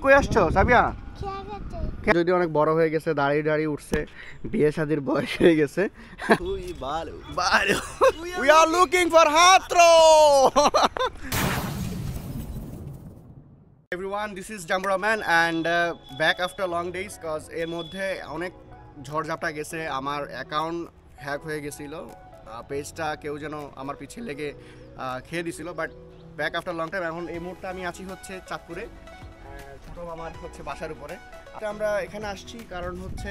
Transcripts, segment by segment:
কই আসছো সাবিয়া? যদি অনেক বড় হয়ে গেছে, দাঁড়িয়ে দাঁড়িয়ে উঠছে, বিয়ে শাদীর বয়স হয়ে গেছে। We are looking for Hatro. Everyone, this is Jambura Man and back after long days cause এর মধ্যে অনেক ঝড়ঝাপটা গেছে। আমার অ্যাকাউন্ট হ্যাক হয়ে গেছিল, পেজটা কেউ যেন আমার পিছে লেগে খেয়ে দিছিল, but back after long time. এখন এই মুহূর্তে আমি আছি হচ্ছে চাঁদপুরে, ছোটো মামার হচ্ছে বাসার উপরে। আমরা এখানে আসছি কারণ হচ্ছে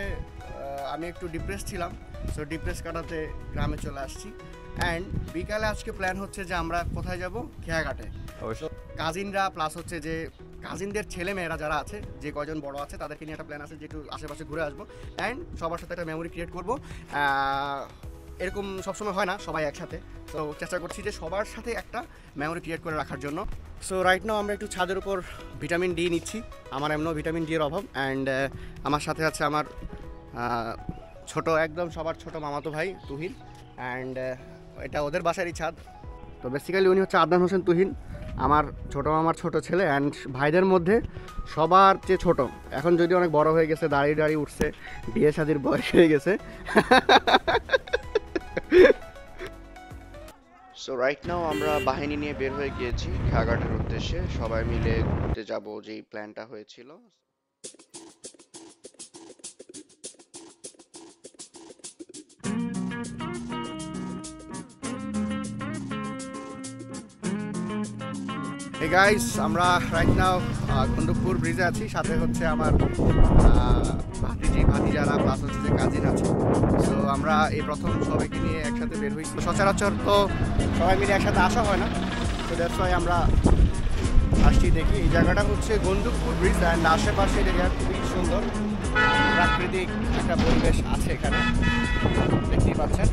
আমি একটু ডিপ্রেস ছিলাম, সো ডিপ্রেস কাটাতে গ্রামে চলে আসছি। অ্যান্ড বিকালে আজকে প্ল্যান হচ্ছে যে আমরা কোথায় যাব, খেয়াঘাটে। অবশ্য কাজিনরা প্লাস হচ্ছে যে কাজিনদের ছেলে মেয়েরা যারা আছে, যে কয়জন বড় আছে তাদেরকে নিয়ে একটা প্ল্যান আছে যে একটু আশেপাশে ঘুরে আসবো অ্যান্ড সবার সাথে একটা মেমোরি ক্রিয়েট করবো। এরকম সবসময় হয় না সবাই একসাথে, তো চেষ্টা করছি যে সবার সাথে একটা মেমোরি ক্রিয়েট করে রাখার জন্য। সো রাইট নাও আমরা একটু ছাদের উপর ভিটামিন ডি নিচ্ছি, আমার এমনও ভিটামিন ডি এর অভাব। অ্যান্ড আমার সাথে আছে আমার ছোট, একদম সবার ছোট মামাতো ভাই তুহিন, অ্যান্ড এটা ওদের বাসারই ছাদ। তো বেসিক্যালি উনি হচ্ছে আদনান হোসেন তুহিন, আমার ছোটো মামার ছোট ছেলে অ্যান্ড ভাইদের মধ্যে সবার চেয়ে ছোট। এখন যদি অনেক বড় হয়ে গেছে, দাঁড়িয়ে দাঁড়িয়ে উঠছে, বিয়ে শাদীর বয়স হয়ে গেছে। সো রাইট নাও আমরা বাহিনী নিয়ে বের হয়ে গিয়েছি খেয়াঘাটের উদ্দেশ্যে, সবাই মিলে ঘুরতে যাব যেই প্ল্যানটা হয়েছিল। Hey guys, আমরা রাইট নাও গন্ধপুর ব্রিজে আছি, সাথে হচ্ছে আমার ভাতিজারা প্লাস হচ্ছে যে কাজিন আছে। সো আমরা এই প্রথম সবাইকে নিয়ে একসাথে বের হয়েছি, সচরাচর তো সবাই মিলে একসাথে আসা হয় না, তো দ্যাটস ওয়াই আমরা আসছি। দেখি এই জায়গাটা হচ্ছে গন্ধপুর ব্রিজ অ্যান্ড আশেপাশে জায়গা খুবই সুন্দর, প্রাকৃতিক একটা পরিবেশ আছে এখানে, দেখতেই পাচ্ছেন।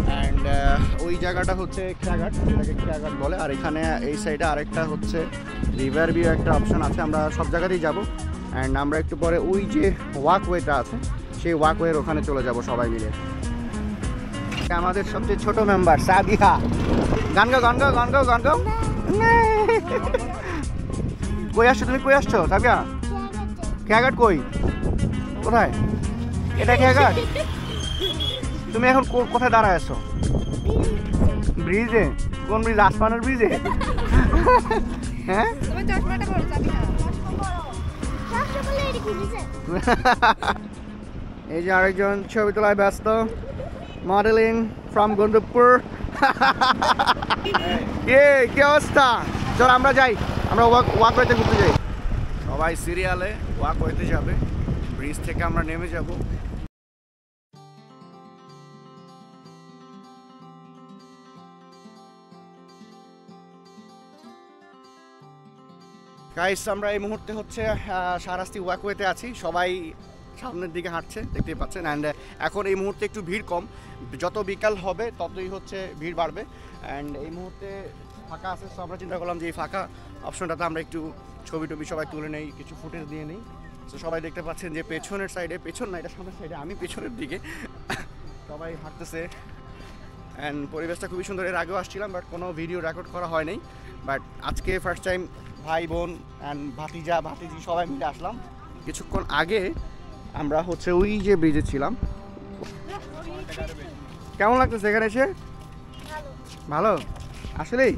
অ্যান্ড ওই জায়গাটা হচ্ছে খেয়াঘাট, যেটাকে খেয়াঘাট বলে। আর এখানে এই সাইডে আরেকটা হচ্ছে রিভার ভিউ একটা অপশন আছে, আমরা সব জায়গাতেই যাবো। অ্যান্ড আমরা একটু পরে ওই যে ওয়াকওয়েটা আছে, সেই ওয়াকওয়ের ওখানে চলে যাব সবাই মিলে। আমাদের সবচেয়ে ছোট মেম্বার সাদিয়া, গান গাও গান গাও গান গাও গান গাও। কই আসছো তুমি, কই আসছো সাদিয়া? খেয়াঘাট কই, কোথায়? এটা খেয়াঘাট? তুমি এখন কোথায় দাঁড়ায় আছো? ব্রিজে? কোন ব্রিজ? আসমানের ব্রিজে? হ্যাঁ, এই যে আরেকজন ছবি তোলায় ব্যস্ত, মডেলিং ফ্রম গন্ধপুর। কি অবস্থা? চল আমরা যাই, আমরা ওয়াকওয়েতে ঘুরতে যাই। সবাই সিরিয়ালে ওয়াকওয়েতে যাবে, ব্রিজ থেকে আমরা নেমে যাব। গাইস আমরা এই মুহূর্তে হচ্ছে শাহরাস্তি ওয়াকওয়েতে আছি, সবাই সামনের দিকে হাঁটছে, দেখতেই পাচ্ছেন। অ্যান্ড এখন এই মুহূর্তে একটু ভিড় কম, যত বিকাল হবে ততই হচ্ছে ভিড় বাড়বে। অ্যান্ড এই মুহূর্তে ফাঁকা আছে, সো আমরা চিন্তা করলাম যে এই ফাঁকা অপশনটাতে আমরা একটু ছবি টবি সবাই তুলে নেই, কিছু ফুটেজ দিয়ে নেই। তো সবাই দেখতে পাচ্ছেন যে পেছনের সাইডে, পেছন না এটা সামনের সাইডে, আমি পেছনের দিকে সবাই হাঁটতেছে। অ্যান্ড পরিবেশটা খুবই সুন্দর, এর আগেও আসছিলাম বাট কোনো ভিডিও রেকর্ড করা হয় নাই, বাট আজকে ফার্স্ট টাইম ভাই বোন অ্যান্ড ভাতিজা ভাতিজি সবাই মিলে আসলাম। কিছুক্ষণ আগে আমরা হচ্ছে ওই যে ব্রিজে ছিলাম। কেমন লাগতেছে এখানে এসে? ভালো আসলেই।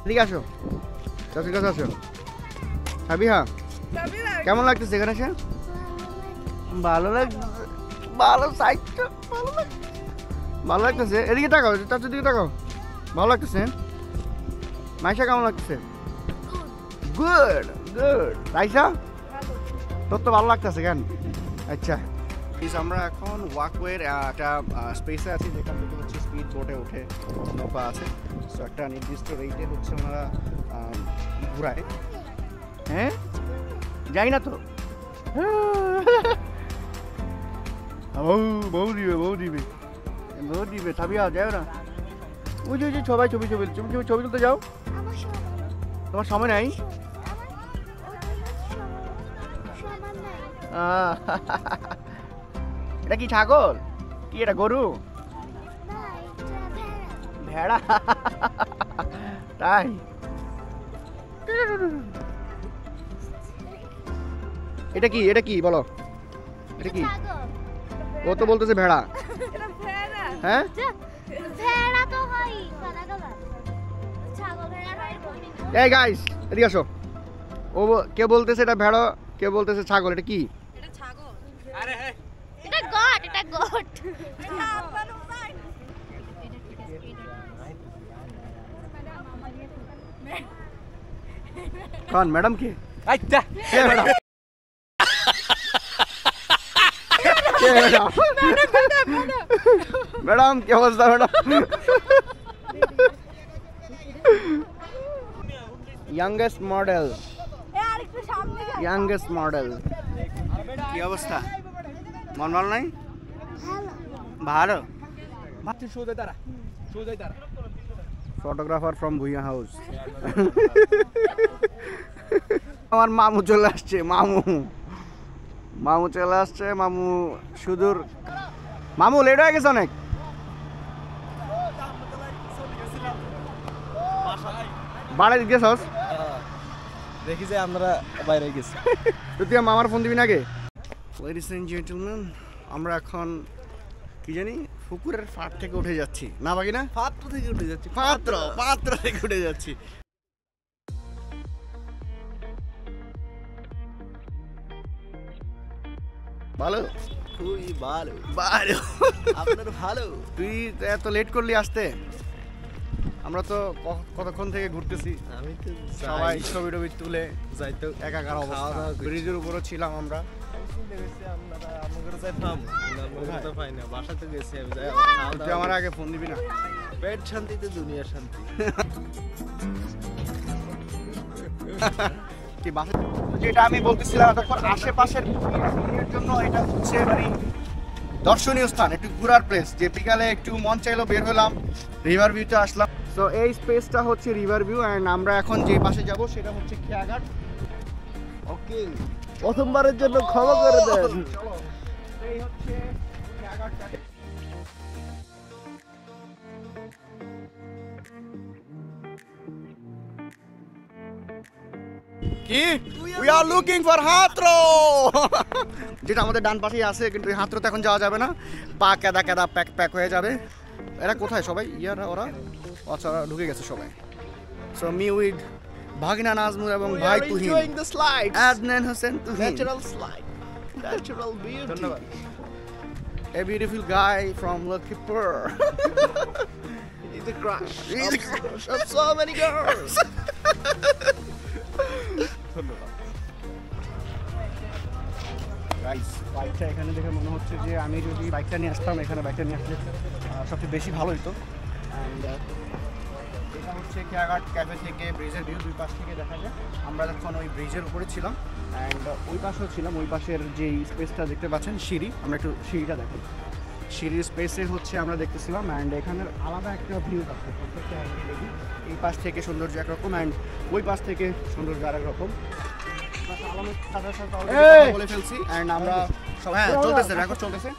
ঠিক আসো, চাচির কাছে আসো। সাবিহা, কেমন লাগতেছে এখানে এসে? ভালো লাগছে, ভালো সাইডটা ভালো লাগছে, ভালো লাগতেছে। এদিকে তাকাও, চাচুর দিকে তাকাও। ভালো লাগতেছে। মাইশা কেমন লাগতেছে? Good good. রাইসা, তোর তো ভালো লাগতেছে কেন? আচ্ছা, আমরা এখন ওয়াকওয়ের একটা স্পেসে আছি, যেখান থেকে হচ্ছে স্পিড বোটে উঠে নৌকা আছে। সো একটা নির্দিষ্ট রেটে হচ্ছে ওনারা ঘুরায়। হ্যাঁ, যাই না তো। বউ দিবে, বউ দিবে, বউ দিবে। সাবিয়া যাও না, ওই যে সবাই ছবি ছবি ছবি তুলতে যাও। তোমার সময় নাই? এটা কি ছাগল? কি এটা গরু? ভেড়া? তাই? এটা কি, এটা কি বলো? এটা কি? ও তো বলতেছে ভেড়া। হ্যাঁ, ভেড়া তো হয় কালা ছাগল ভেড়া হয়। এই গাইস এদিকে আসো। ও কে বলতেছে এটা ভেড়া, কে বলতেছে ছাগল? এটা কি? এটা ছাগল। আরে হ্যাঁ, এটা গট, এটা গট। কোন ম্যাডাম কে? আচ্ছা কে ম্যাডাম? কে ম্যাডাম? ম্যাডাম কি অবস্থা ম্যাডাম? ইয়াংগেস্ট মডেল, আরেকটু সামনে যাও। Youngest model. কি অবস্থা? মন ভালো নাই? ভালো। মাত্র সোজাই দাঁড়া, সোজাই দাঁড়া। Photographer from Bhuiya house. আমার মামু চলে আসছে, মামু মামু চলে আসছে। মামু সুদূর। মামু লেট হয়ে গেছে অনেক। বাড়ি গেছস? দেখি যে আমরা বাইরে গেছি। তুই মামার ফোন দিবি নাকি? লেডিস এন্ড জেন্টলম্যান, আমরা এখন কি জানি পুকুরের ফাট থেকে উঠে যাচ্ছি না বাকি না? পাত্র থেকে উঠে যাচ্ছি, পাত্র পাত্র থেকে উঠে যাচ্ছি। ভালো, খুবই ভালো। ভালো। আপনার ভালো? তুই এত লেট করলি আসতে? আমরা তো কতক্ষণ থেকে ঘুরতেছি, আমি তো সবাই ছবি টবি তুলে যাইতো একাকার অবস্থা। ব্রিজের উপরও ছিলাম আমরা। আপনারা আমাদের যাইতাম, আমরা তো পাই না। বাসাতে গেছি আমি, যাই তুই আমার আগে ফোন দিবি না? পেট শান্তিতে দুনিয়া শান্তি। কি বাসা, যেটা আমি বলতেছিলাম তখন আশেপাশের ভিউয়ের জন্য এটা হচ্ছে মানে দর্শনীয় স্থান, একটু ঘোরার প্লেস। যে বিকালে একটু মন চাইলো বের হলাম, রিভার ভিউতে আসলাম। তো এই স্পেসটা হচ্ছে রিভার ভিউ, অ্যান্ড আমরা এখন যে পাশে যাব সেটা হচ্ছে খেয়াঘাট। ওকে, প্রথমবারের জন্য ক্ষমা করে দেন। চলো, এই হচ্ছে খেয়াঘাট। কি? উই আর লুকিং ফর হাতরো, যেটা আমাদের ডান পাশেই আছে, কিন্তু এই হাতরোতে এখন যাওয়া যাবে না, পা কেদা কেদা প্যাক প্যাক হয়ে যাবে। এরা কোথায় সবাই? ইয়ারা ওরা, আচ্ছা ওরা ঢুকে গেছে সবাই। সো মি উইথ ভাগিনা নাজমুর এবং ভাই Tuhin, enjoying the slides, Adnan Hossain Tuhin, natural slide, natural beauty. ধন্যবাদ। A beautiful guy from Lakshmipur. He's a crush He's a of so many girls. Guys, বাইকটা এখানে দেখে মনে হচ্ছে যে আমি যদি বাইকটা নিয়ে আসতাম, এখানে বাইকটা নিয়ে আসলে সবচেয়ে বেশি ভালো হতো। অ্যান্ড এটা হচ্ছে খেয়াঘাট ক্যাফে থেকে ব্রিজের ভিউ, দুই পাশ থেকে দেখা যায়। আমরা যখন ওই ব্রিজের উপরে ছিলাম, অ্যান্ড ওই পাশেও ছিলাম, ওই পাশের যে স্পেসটা দেখতে পাচ্ছেন সিঁড়ি, আমরা একটু সিঁড়িটা দেখি। সিঁড়ির স্পেসে হচ্ছে আমরা দেখতেছিলাম, অ্যান্ড এখানের আলাদা একটা ভিউ আছে। এই পাশ থেকে সৌন্দর্য একরকম, অ্যান্ড ওই পাশ থেকে সৌন্দর্য আরেক রকম। বলে ফেলছি, অ্যান্ড আমরা সবাই চলতেছে, রেকর্ড চলতেছে।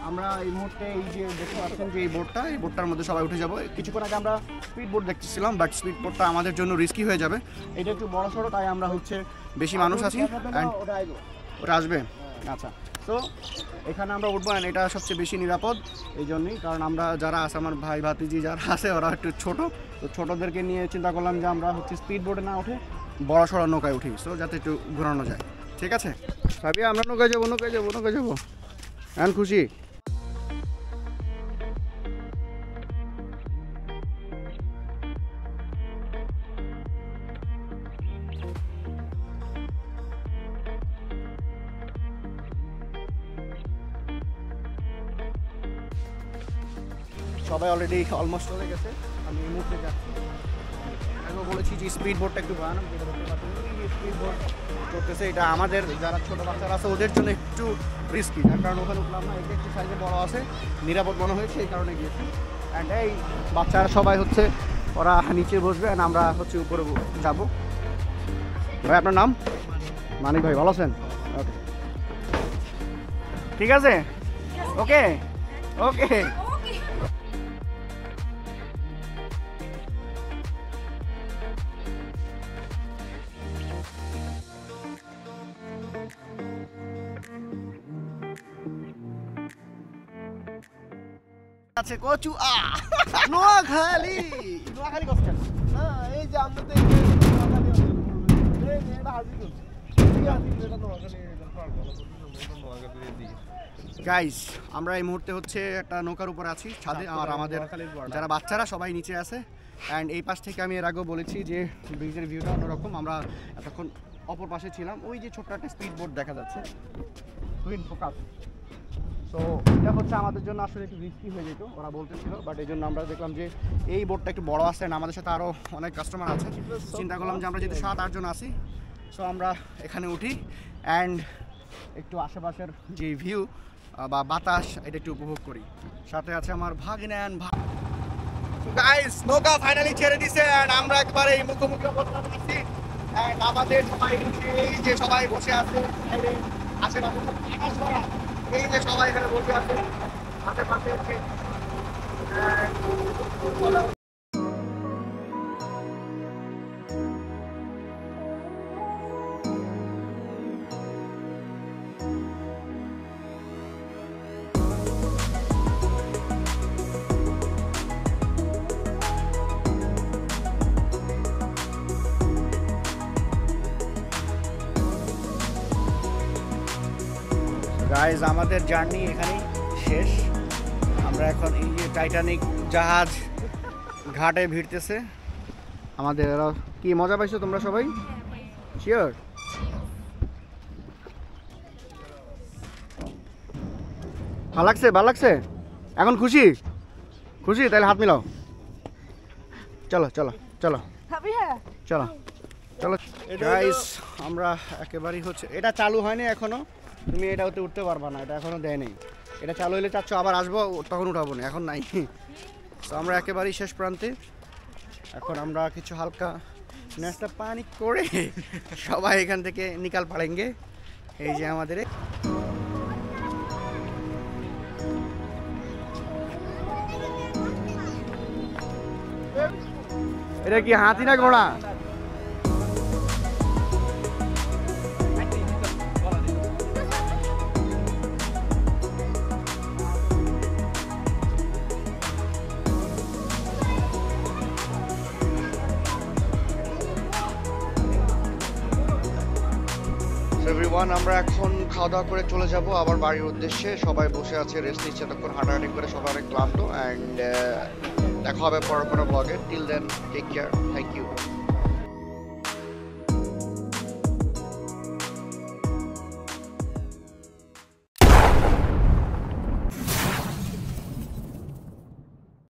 আমরা এই মুহূর্তে এই যে দেখতে পাচ্ছেন যে এই বোটটা, এই বোটটার মধ্যে সবাই উঠে যাবো। কিছুক্ষণ আগে আমরা স্পিড বোট দেখতেছিলাম, বাট স্পিড বোটটা আমাদের জন্য রিস্কি হয়ে যাবে। এটা একটু বড় সড়ো, তাই আমরা হচ্ছে বেশি মানুষ আছি। অ্যান্ড ওটা আসবে, আচ্ছা তো এখানে আমরা উঠবো, and এটা সবচেয়ে বেশি নিরাপদ এই জন্যই, কারণ আমরা যারা আছে আমার ভাই ভাতিজি যারা আছে ওরা একটু ছোট, তো ছোটোদেরকে নিয়ে চিন্তা করলাম যে আমরা হচ্ছে স্পিড বোটে না উঠে বড় সড়ো নৌকায় উঠি, সো যাতে একটু ঘোরানো যায়। ঠিক আছে সাবিয়া, আমরা নৌকায় যাবো নৌকায় যাবো নৌকায় যাবো। এখন খুশি? সবাই অলরেডি অলমোস্ট চলে গেছে, আমি এই মুহূর্তে যাচ্ছি। আগেও বলেছি যে স্পিড বোটটা একটু ভয়ানক, স্পিড বোট করতেছে, এটা আমাদের যারা ছোটো বাচ্চারা আছে ওদের জন্য একটু রিস্কি, যার কারণে ওখানে উঠলাম না। এটা একটু সাইজে বড় আছে, নিরাপদ মনে হয়েছে এই কারণে গিয়েছি। অ্যান্ড এই বাচ্চারা সবাই হচ্ছে ওরা নিচে বসবে, অ্যান্ড আমরা হচ্ছে উপরে যাব। ভাই আপনার নাম? মানিক ভাই, ভালো আছেন? ওকে, ঠিক আছে, ওকে ওকে। আছে কচু নোয়াখালী, নোয়াখালী কষ্ট না এই যে আমরা তো এই যে নোয়াখালী আছে, এই যে এটা হাজির এই হাজির এটা নোয়াখালী এটা পার্ক নোয়াখালীর দিকে। গাইস আমরা এই মুহূর্তে হচ্ছে একটা নৌকার উপর আছি ছাদে, আর আমাদের যারা বাচ্চারা সবাই নিচে আছে। অ্যান্ড এই পাশ থেকে আমি এর আগেও বলেছি যে ব্রিজের ভিউটা অন্যরকম। আমরা এতক্ষণ অপর পাশে ছিলাম, ওই যে ছোট্ট একটা স্পিড বোট দেখা যাচ্ছে, টুইন ফোকাস। সো এটা হচ্ছে আমাদের জন্য আসলে একটু রিস্কি হয়ে যেত ওরা বলতেছিল, বাট এই জন্য আমরা দেখলাম যে এই বোটটা একটু বড় আছে, আর আমাদের সাথে আরও অনেক কাস্টমার আছে। চিন্তা করলাম যে আমরা যেহেতু 7-8 জন আছি, সো আমরা এখানে উঠি অ্যান্ড একটু আশেপাশের যে ভিউ বা বাতাস এটা একটু উপভোগ করি। সাথে আছে আমার ভাগিনান। গাইস নৌকা ফাইনালি ছেড়ে দিছে, অ্যান্ড আমরা একবারে এই মুখোমুখি অবস্থান করছি। অ্যান্ড আমাদের সবাই এই যে সবাই বসে আছে আশেপাশে, এই যে সবাই এখানে বসে আছে আশেপাশে হচ্ছে। গাইজ আমাদের জার্নি এখানেই শেষ। আমরা এখন এই যে টাইটানিক জাহাজ ঘাটে ভিড়তেছে আমাদের। কি মজা পাইছো তোমরা সবাই? শিওর? ভালো লাগছে? ভালো লাগছে? এখন খুশি? খুশি? তাহলে হাত মিলাও। চলো চলো চলো চলো চলো গাইস, আমরা একেবারেই হচ্ছে এটা চালু হয়নি এখনো, তুমি এটা হতে উঠতে পারবা না, এটা এখনো দেয় নেই। এটা চালু হলে চাচ্ছ আবার আসবো, তখন উঠাবো না, এখন নাই। তো আমরা একেবারেই শেষ প্রান্তে। এখন আমরা কিছু হালকা নাস্তা পানি করে সবাই এখান থেকে নিকাল পাড়েঙ্গে। এই যে আমাদের এটা কি হাতি না ঘোড়া? এভরিওয়ান, আমরা এখন খাওয়া দাওয়া করে চলে যাব আবার বাড়ির উদ্দেশ্যে। সবাই বসে আছে, রেস্ট নিচ্ছে, তখন হাঁটাহাঁটি করে সবাই অনেক ক্লান্ত। অ্যান্ড দেখা হবে পরের কোনো ব্লগে। Till then take care, thank you.